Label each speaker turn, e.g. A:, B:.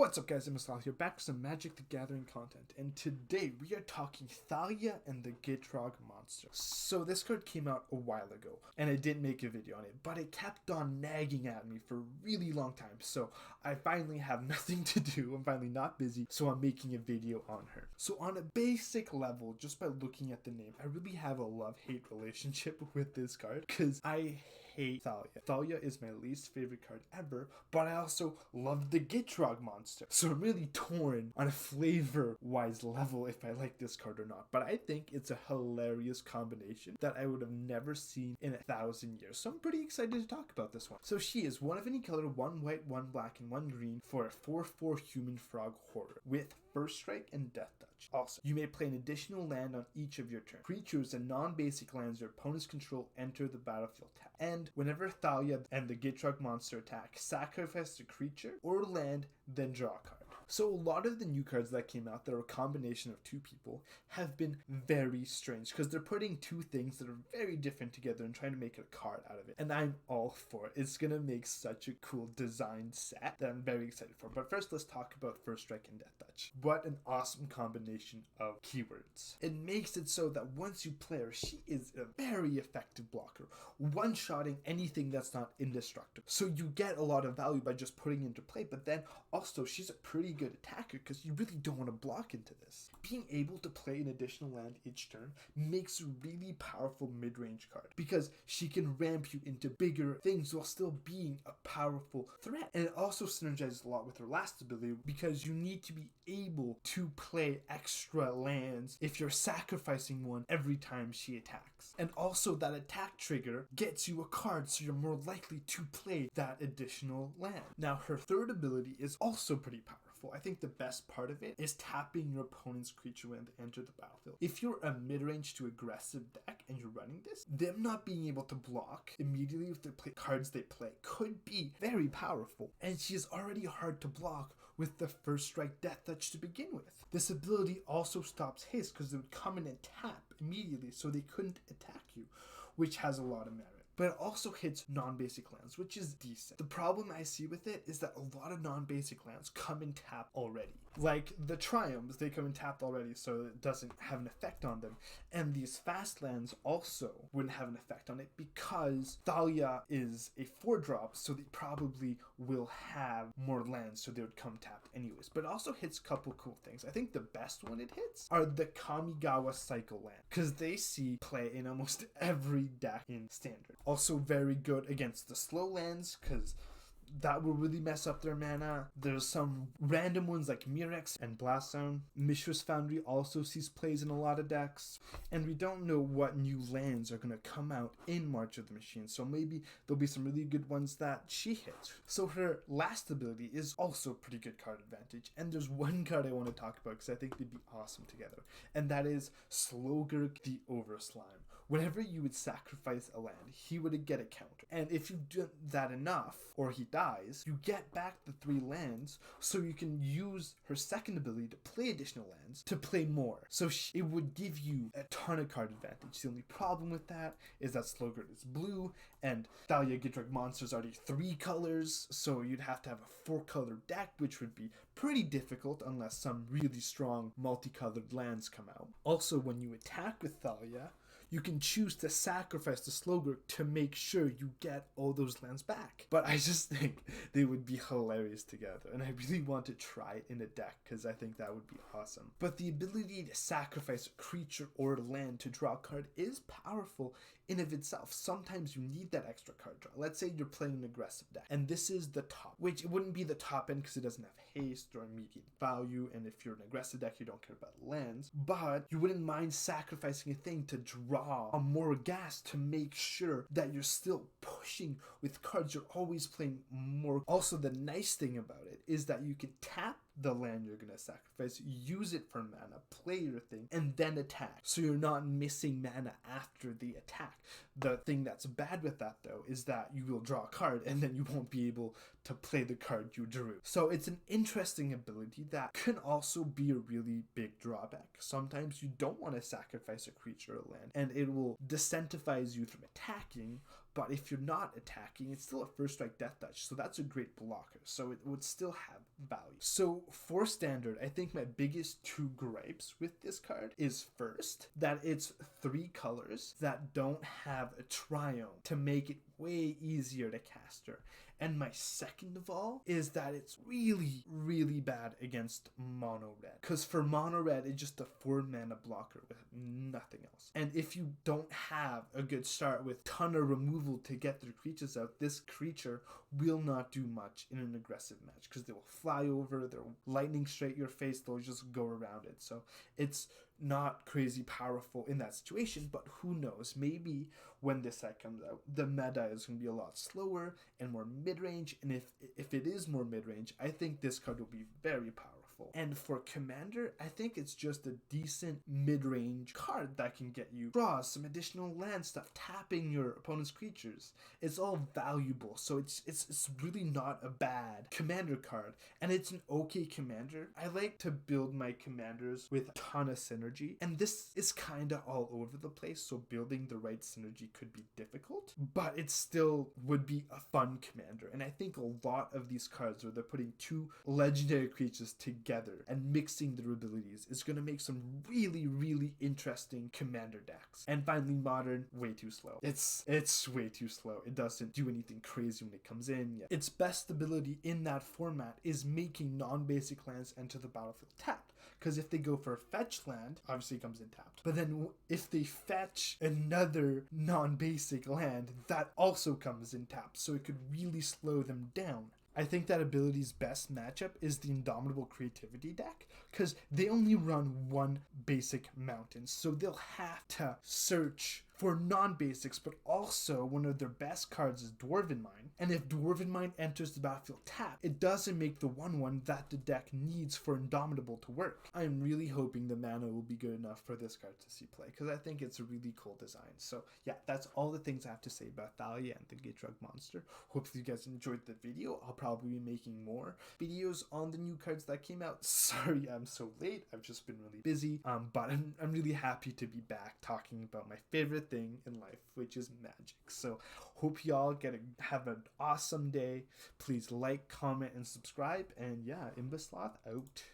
A: What's up guys, I'm Thalia, back with some Magic the Gathering content, and today we are talking Thalia and the Gitrog monster. So this card came out a while ago, and I didn't make a video on it, but it kept on nagging at me for a really long time, so I finally have nothing to do, I'm finally not busy, so I'm making a video on her. So on a basic level, just by looking at the name, I really have a love-hate relationship with this card, because I hate Thalia. Thalia is my least favorite card ever, but I also love the Gitrog monster. So I'm really torn on a flavor-wise level if I like this card or not. But I think it's a hilarious combination that I would have never seen in 1,000 years. So I'm pretty excited to talk about this one. So she is one of any color, 1 white, 1 black, and 1 green for a 4/4 human frog horror with First Strike and Death Touch. Also, you may play an additional land on each of your turns. Creatures and non-basic lands your opponents control enter the battlefield tapped. And whenever Thalia and the Gitrog monster attack, sacrifice a creature or land, then draw a card. So a lot of the new cards that came out that are a combination of two people have been very strange because they're putting two things that are very different together and trying to make a card out of it. And I'm all for it. It's going to make such a cool design set that I'm very excited for. But first, let's talk about First Strike and Death Touch. What an awesome combination of keywords. It makes it so that once you play her, she is a very effective blocker, one-shotting anything that's not indestructible. So you get a lot of value by just putting into play, but then also she's a pretty good attacker because you really don't want to block into this. Being able to play an additional land each turn makes a really powerful mid-range card because she can ramp you into bigger things while still being a powerful threat. And it also synergizes a lot with her last ability because you need to be able to play extra lands if you're sacrificing one every time she attacks. And also that attack trigger gets you a card, so you're more likely to play that additional land. Now her third ability is also pretty powerful. I think the best part of it is tapping your opponent's creature when they enter the battlefield. If you're a mid-range to aggressive deck and you're running this, them not being able to block immediately with the cards they play could be very powerful. And she is already hard to block with the First Strike Death Touch to begin with. This ability also stops haste because they would come in and tap immediately so they couldn't attack you, which has a lot of merit. But it also hits non-basic lands, which is decent. The problem I see with it is that a lot of non-basic lands come in tapped already. Like the Triumphs, they come in tapped already, so it doesn't have an effect on them. And these fast lands also wouldn't have an effect on it because Thalia is a 4-drop, so they probably will have more lands, so they would come tapped anyways. But it also hits a couple cool things. I think the best one it hits are the Kamigawa Cycle land, because they see play in almost every deck in Standard. Also very good against the slow lands because that will really mess up their mana. There's some random ones like Mirex and Blast Zone. Mishra's Foundry also sees plays in a lot of decks. And we don't know what new lands are going to come out in March of the Machine, so maybe there'll be some really good ones that she hits. So her last ability is also a pretty good card advantage. And there's one card I want to talk about because I think they'd be awesome together. And that is Slogurk the Overslime. Whenever you would sacrifice a land, he would get a counter. And if you've done that enough, or he dies, you get back the 3 lands, so you can use her second ability to play additional lands to play more. So it would give you a ton of card advantage. The only problem with that is that Slogurk is blue, and Thalia Gitrog monster is already 3 colors, so you'd have to have a 4-color deck, which would be pretty difficult unless some really strong multicolored lands come out. Also, when you attack with Thalia, you can choose to sacrifice the Slogurk to make sure you get all those lands back. But I just think they would be hilarious together, and I really want to try it in a deck because I think that would be awesome. But the ability to sacrifice a creature or a land to draw a card is powerful in of itself. Sometimes you need that extra card draw. Let's say you're playing an aggressive deck, and this is the top, which it wouldn't be the top end because it doesn't have haste or immediate value, and if you're an aggressive deck, you don't care about lands, but you wouldn't mind sacrificing a thing to draw a more gas to make sure that you're still pushing with cards. You're always playing more. Also, the nice thing about it is that you can tap the land you're going to sacrifice, use it for mana, play your thing, and then attack. So you're not missing mana after the attack. The thing that's bad with that, though, is that you will draw a card and then you won't be able to play the card you drew. So it's an interesting ability that can also be a really big drawback. Sometimes you don't want to sacrifice a creature or land, and it will disincentivize you from attacking, but if you're not attacking, it's still a first strike death touch, so that's a great blocker, so it would still have value. So for standard, I think my biggest two gripes with this card is first, that it's 3 colors that don't have a triome to make it way easier to cast her. And my second of all is that it's really, really bad against mono red. Because for mono red, it's just a 4 mana blocker with nothing else. And if you don't have a good start with ton of removal to get their creatures out, this creature will not do much in an aggressive match. Because they will fly over, they'll lightning straight your face, they'll just go around it. So it's not crazy powerful in that situation, but who knows, maybe when this set comes out, the meta is going to be a lot slower and more mid-range, and if it is more mid-range, I think this card will be very powerful. And for commander, I think it's just a decent mid-range card that can get you draws, some additional land stuff, tapping your opponent's creatures. It's all valuable, so it's really not a bad commander card, and it's an okay commander. I like to build my commanders with a ton of synergy, and this is kind of all over the place, so building the right synergy could be difficult, but it still would be a fun commander. And I think a lot of these cards where they're putting 2 legendary creatures together and mixing their abilities is going to make some really, really interesting commander decks. And finally, modern, way too slow. It's way too slow. It doesn't do anything crazy when it comes in yet. Its best ability in that format is making non-basic lands enter the battlefield tapped. Because if they go for a fetch land, obviously it comes in tapped. But then if they fetch another non-basic land, that also comes in tapped. So it could really slow them down. I think that ability's best matchup is the Indomitable Creativity deck, because they only run 1 basic mountain, so they'll have to search for non-basics, but also one of their best cards is Dwarven Mine. And if Dwarven Mine enters the battlefield tapped, it doesn't make the 1/1 that the deck needs for Indomitable to work. I'm really hoping the mana will be good enough for this card to see play, because I think it's a really cool design. So yeah, that's all the things I have to say about Thalia and the Gitrog monster. Hopefully you guys enjoyed the video. I'll probably be making more videos on the new cards that came out. Sorry I'm so late. I've just been really busy. But I'm really happy to be back talking about my favorite thing in life, which is magic. So hope y'all have an awesome day. Please like, comment, and subscribe. And yeah, Imbasloth out.